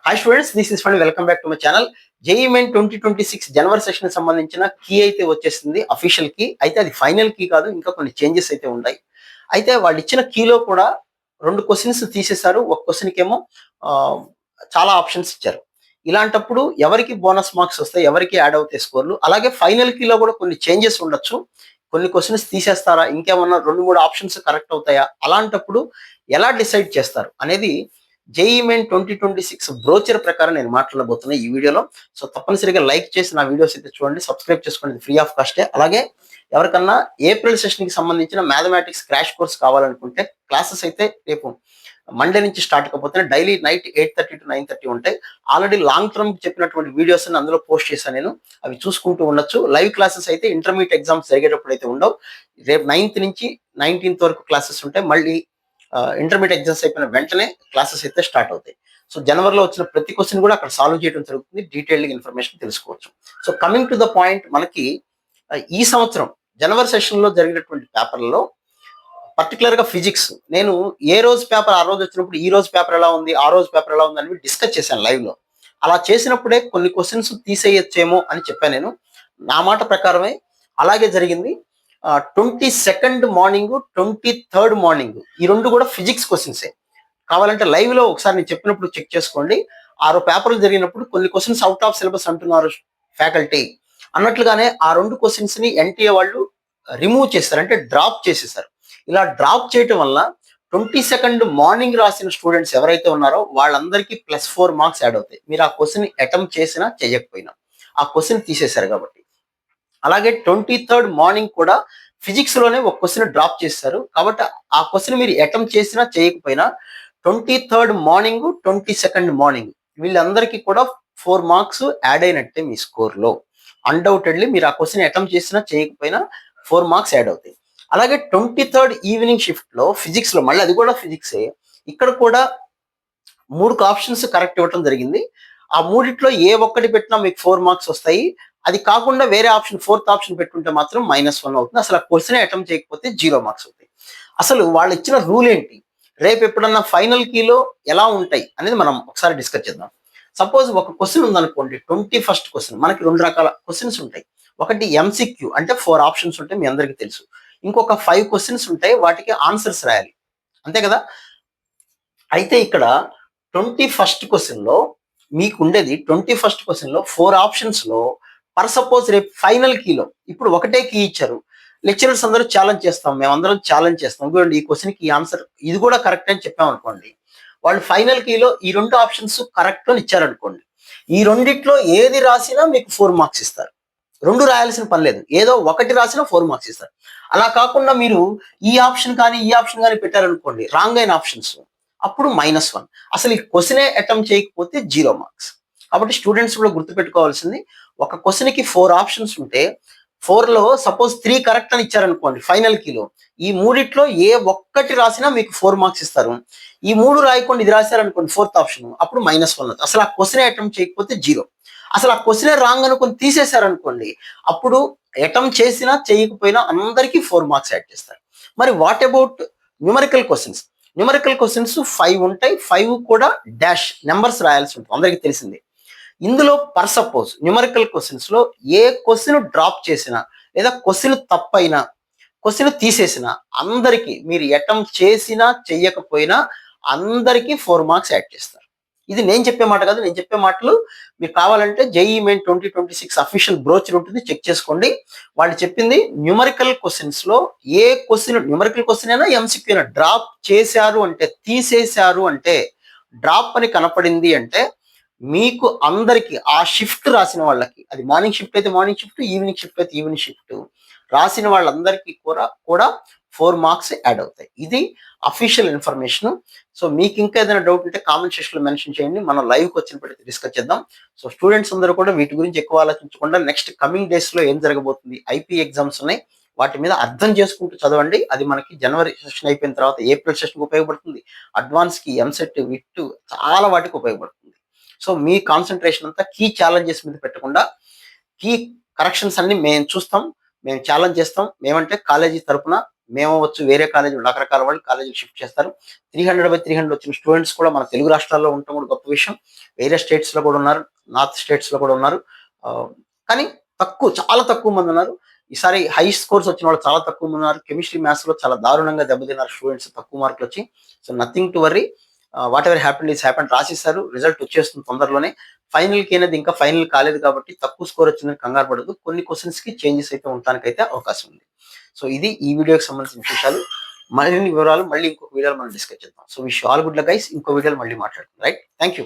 Hi students, this is fund. Welcome back to my channel. JEE main 2026 January session సంబంధించిన key అయితే వచ్చేసింది, official key. అయితే అది final key కాదు, ఇంకా కొన్ని చేంజెస్ అయితే ఉన్నాయి. అయితే వాళ్ళు ఇచ్చిన కీలో కూడా 2 క్వశ్చన్స్ తీసేశారు. ఒక క్వశ్చన్కి ఏమో చాలా ఆప్షన్స్ ఇచ్చారు. ఇలాంటప్పుడు ఎవరికి బోనస్ మార్క్స్ వస్తాయి, ఎవరికి యాడ్ అవుతాయి స్కోర్లు, అలాగే ఫైనల్ కీలో కూడా కొన్ని చేంజెస్ ఉండొచ్చు. కొన్ని క్వశ్చన్స్ తీసేస్తారా, ఇంకేమన్నా 2-3 ఆప్షన్స్ కరెక్ట్ అవుతాయా, అలాంటప్పుడు ఎలా డిసైడ్ చేస్తారు అనేది జేఈఈ మెయిన్ 2026 బ్రోచర్ ప్రకారం నేను మాట్లాడబోతున్నా ఈ వీడియోలో. సో తప్పనిసరిగా లైక్ చేసి నా వీడియోస్ అయితే చూడండి, సబ్స్క్రైబ్ చేసుకోండి, ఫ్రీ ఆఫ్ కాస్టే. అలాగే ఎవరికన్నా ఏప్రిల్ సెషన్కి సంబంధించిన మ్యాథమెటిక్స్ క్రాష్ కోర్స్ కావాలనుకుంటే క్లాసెస్ అయితే రేపు మండే నుంచి స్టార్ట్ కాకపోతే డైలీ నైట్ 8:30 to 9:30 ఉంటాయి. ఆల్రెడీ లాంగ్ టర్మ్ చెప్పినటువంటి వీడియోస్ అందులో పోస్ట్ చేశాను నేను, అవి చూసుకుంటూ ఉండొచ్చు. లైవ్ క్లాసెస్ అయితే ఇంటర్మీడియట్ ఎగ్జామ్స్ జరిగేటప్పుడు అయితే ఉండవు. రేపు 9th నుంచి 19th వరకు క్లాసెస్ ఉంటాయి. మళ్ళీ ఇంటర్మీడియట్ ఎగ్జామ్స్ అయిపోయిన వెంటనే క్లాసెస్ అయితే స్టార్ట్ అవుతాయి. సో జనవరిలో వచ్చిన ప్రతి క్వశ్చన్ కూడా అక్కడ సాల్వ్ చేయడం జరుగుతుంది, డీటెయిల్డ్ ఇన్ఫర్మేషన్ తెలుసుకోవచ్చు. So coming to the point, మనకి ఈ సంవత్సరం జనవరి సెషన్ లో జరిగినటువంటి పేపర్లలో పర్టికులర్ గా ఫిజిక్స్, నేను ఏ రోజు పేపర్ ఆ రోజు వచ్చినప్పుడు ఈ రోజు పేపర్ ఎలా ఉంది, ఆ రోజు పేపర్ ఎలా ఉంది అని డిస్కస్ చేశాను లైవ్ లో. అలా చేసినప్పుడే కొన్ని క్వశ్చన్స్ తీసేయచ్చేమో అని చెప్పాను నేను. నా మాట ప్రకారమే అలాగే జరిగింది. 22nd మార్నింగ్, 23rd మార్నింగ్, ఈ 2 కూడా ఫిజిక్స్ క్వశ్చన్సే. కావాలంటే లైవ్ లో ఒకసారి నేను చెప్పినప్పుడు చెక్ చేసుకోండి. 6 పేపర్లు జరిగినప్పుడు కొన్ని క్వశ్చన్స్ అవుట్ ఆఫ్ సిలబస్ అంటున్నారు ఫ్యాకల్టీ అన్నట్లుగానే ఆ 2 క్వశ్చన్స్ ని ఎన్టీఏ వాళ్ళు రిమూవ్ చేశారు, అంటే డ్రాప్ చేసేసారు. ఇలా డ్రాప్ చేయటం వల్ల 22nd మార్నింగ్ రాసిన స్టూడెంట్స్ ఎవరైతే ఉన్నారో వాళ్ళందరికీ +4 మార్క్స్ యాడ్ అవుతాయి. మీరు ఆ క్వశ్చన్ అటెంప్ట్ చేసినా చేయకపోయినా ఆ క్వశ్చన్ తీసేశారు కాబట్టి. అలాగే 23rd మార్నింగ్ కూడా ఫిజిక్స్ లోనే ఒక క్వశ్చన్ డ్రాప్ చేశారు కాబట్టి ఆ క్వశ్చన్ మీరు అటెంప్ట్ చేసినా చేయకపోయినా 23rd మార్నింగ్, 22nd మార్నింగ్ వీళ్ళందరికీ కూడా 4 మార్క్స్ యాడ్ అయినట్టే మీ స్కోర్ లో. అన్డౌటెడ్లీ మీరు ఆ క్వశ్చన్ అటెంప్ట్ చేసినా చేయకపోయినా 4 మార్క్స్ యాడ్ అవుతాయి. అలాగే 23rd ఈవినింగ్ షిఫ్ట్ లో ఫిజిక్స్ లో మళ్ళీ అది కూడా ఫిజిక్సే. ఇక్కడ కూడా 3 ఆప్షన్స్ కరెక్ట్ ఇవ్వడం జరిగింది. ఆ మూడిట్లో ఏ ఒక్కటి పెట్టినా మీకు 4 మార్క్స్ వస్తాయి. అది కాకుండా వేరే ఆప్షన్, 4th ఆప్షన్ పెట్టుకుంటే మాత్రం -1 అవుతుంది. అసలు ఆ క్వశ్చన్ అటెంప్ట్ చేయకపోతే 0 మార్క్స్ అవుతాయి. అసలు వాళ్ళు ఇచ్చిన రూల్ ఏంటి, రేపు ఎప్పుడన్నా ఫైనల్ కీలో ఎలా ఉంటాయి అనేది మనం ఒకసారి డిస్కస్ చేద్దాం. సపోజ్ ఒక క్వశ్చన్ ఉందనుకోండి, 21st క్వశ్చన్. మనకి 2 రకాల క్వశ్చన్స్ ఉంటాయి. ఒకటి ఎంసీక్యూ, అంటే 4 ఆప్షన్స్ ఉంటాయి, మీ అందరికీ తెలుసు. ఇంకొక 5 క్వశ్చన్స్ ఉంటాయి, వాటికి ఆన్సర్స్ రాయాలి, అంతే కదా. అయితే ఇక్కడ 21st క్వశ్చన్ లో మీకు ఉండేది, 21st క్వశ్చన్ లో 4 ఆప్షన్స్ లో పర్ సపోజ్ రేపు ఫైనల్ కీలో ఇప్పుడు ఒకటే కీ ఇచ్చారు. లెక్చరర్స్ అందరూ ఛాలెంజ్ చేస్తాం, మేమందరం ఛాలెంజ్ చేస్తాం, ఇదిగోండి ఈ క్వశ్చన్ కి ఆన్సర్ ఇది కూడా కరెక్ట్ అని చెప్పాం అనుకోండి. వాళ్ళు ఫైనల్ కీలో ఈ 2 ఆప్షన్స్ కరెక్ట్ అని ఇచ్చారనుకోండి, ఈ రెండిట్లో ఏది రాసినా మీకు 4 మార్క్స్ ఇస్తారు. 2 రాయాల్సిన పని లేదు, ఏదో ఒకటి రాసినా 4 మార్క్స్ ఇస్తారు. అలా కాకుండా మీరు ఈ ఆప్షన్ కానీ ఈ ఆప్షన్ కానీ పెట్టారనుకోండి, రాంగ్ అయిన ఆప్షన్స్, అప్పుడు -1. అసలు ఈ క్వశ్చనే అటెంప్ట్ చేయకపోతే 0 మార్క్స్. కాబట్టి స్టూడెంట్స్ కూడా గుర్తుపెట్టుకోవాల్సింది, ఒక క్వశ్చన్ కి 4 ఆప్షన్స్ ఉంటే 4లో సపోజ్ 3 కరెక్ట్ అని ఇచ్చారనుకోండి ఫైనల్ కీలో, ఈ మూడిట్లో ఏ ఒక్కటి రాసినా మీకు 4 మార్క్స్ ఇస్తారు. ఈ 3 రాయకుండా ఇది రాశారనుకోండి 4th ఆప్షన్, అప్పుడు -1. అసలు ఆ క్వశ్చన్ అటెంప్ట్ చేయకపోతే 0. అసలు ఆ క్వశ్చనే రాంగ్ అనుకొని తీసేశారనుకోండి, అప్పుడు అటెంప్ట్ చేసినా చేయకపోయినా అందరికీ 4 మార్క్స్ యాడ్ చేస్తారు. మరి what about numerical questions? Numerical questions 5 ఉంటాయి. 5 కూడా డాష్ నెంబర్స్ రాయాల్సి ఉంటుంది, అందరికీ తెలిసిందే. ఇందులో పర్ సపోజ్ న్యూమరికల్ క్వశ్చన్స్ లో ఏ క్వశ్చన్ డ్రాప్ చేసినా లేదా క్వశ్చన్ తప్పైనా, క్వశ్చన్ తీసేసినా అందరికీ, మీరు అటెంప్ట్ చేసినా చెయ్యకపోయినా అందరికీ 4 మార్క్స్ యాడ్ చేస్తారు. ఇది నేను చెప్పే మాట కాదు, నేను చెప్పే మాటలు మీకు కావాలంటే జేఈఈ మెయిన్ 2026 అఫీషియల్ బ్రోచర్ ఉంటుంది, చెక్ చేసుకోండి. వాళ్ళు చెప్పింది న్యూమరికల్ క్వశ్చన్స్ లో ఏ క్వశ్చన్, న్యూమరికల్ క్వశ్చన్ అయినా ఎంసీక్యూ అయినా డ్రాప్ చేశారు అంటే, తీసేశారు అంటే, డ్రాప్ అని కనపడింది అంటే మీకు అందరికి ఆ షిఫ్ట్ రాసిన వాళ్ళకి, అది మార్నింగ్ షిఫ్ట్ అయితే మార్నింగ్ షిఫ్ట్, ఈవినింగ్ షిఫ్ట్ అయితే ఈవినింగ్ షిఫ్ట్ రాసిన వాళ్ళందరికీ కూడా 4 మార్క్స్ యాడ్ అవుతాయి. ఇది అఫీషియల్ ఇన్ఫర్మేషన్. సో మీకు ఇంకా ఏదైనా డౌట్ ఉంటే కామెంట్ సెక్షన్ లో మెన్షన్ చేయండి, మనం లైవ్కి వచ్చినప్పుడు డిస్కస్ చేద్దాం. సో స్టూడెంట్స్ అందరూ కూడా వీటి గురించి ఎక్కువ ఆలోచించకుండా నెక్స్ట్ కమింగ్ డేస్ లో ఏం జరగబోతుంది, ఐపీ ఎగ్జామ్స్ ఉన్నాయి, వాటి మీద అర్థం చేసుకుంటూ చదవండి. అది మనకి జనవరి సెషన్ అయిపోయిన తర్వాత ఏప్రిల్ సెషన్ ఉపయోగపడుతుంది. అడ్వాన్స్ కి ఎంసెట్, విట్ చాలా వాటికి ఉపయోగపడుతుంది. సో మీ కాన్సన్ట్రేషన్ అంతా కీ ఛాలెంజెస్ మీద పెట్టకుండా కీ కరెక్షన్స్ అన్ని మేము చూస్తాం, మేము ఛాలెంజ్ చేస్తాం. మేమంటే కాలేజీ తరపున మేము అవ్వచ్చు, వేరే కాలేజీ రకరకాల వాళ్ళు కాలేజీకి షిఫ్ట్ చేస్తారు. 300/300 వచ్చిన స్టూడెంట్స్ కూడా మన తెలుగు రాష్ట్రాల్లో ఉండటం కూడా గొప్ప విషయం. వేరే స్టేట్స్‌లో కూడా ఉన్నారు. నార్త్ స్టేట్స్‌లో కూడా ఉన్నారు. ఆహ్, కానీ చాలా తక్కువ మంది ఉన్నారు. ఈసారి హై స్కోర్స్ వచ్చిన వాళ్ళు చాలా తక్కువ మంది ఉన్నారు. కెమిస్ట్రీ, మ్యాథ్స్‌లో చాలా దారుణంగా దెబ్బతిన్నారు స్టూడెంట్స్ తక్కువ మార్కులొచ్చి. So, nothing to worry. Whatever happened is happened. రాసేసారు. రిజల్ట్ వచ్చేస్తుంది తొందరలోనే. ఫైనల్‌కి అనేది ఇంకా ఫైనల్ కాలేదు కాబట్టి తక్కువ స్కోర్ వచ్చిందని కంగారు పడొద్దు. కొన్ని క్వెషన్స్‌కి చేంజెస్ అయితే ఉండటానికైతే అవకాశం ఉంది. సో, ఇది ఈ వీడియోకి సంబంధించిన విశేషాలు. మరిన్ని వివరాలు మళ్ళీ ఇంకొక వీడియోలో మనం డిస్కస్ చేద్దాం. So, wish you all good luck guys. ఇంకో వీడియోలో మళ్ళీ మాట్లాడుకుందాం. రైట్. Thank you.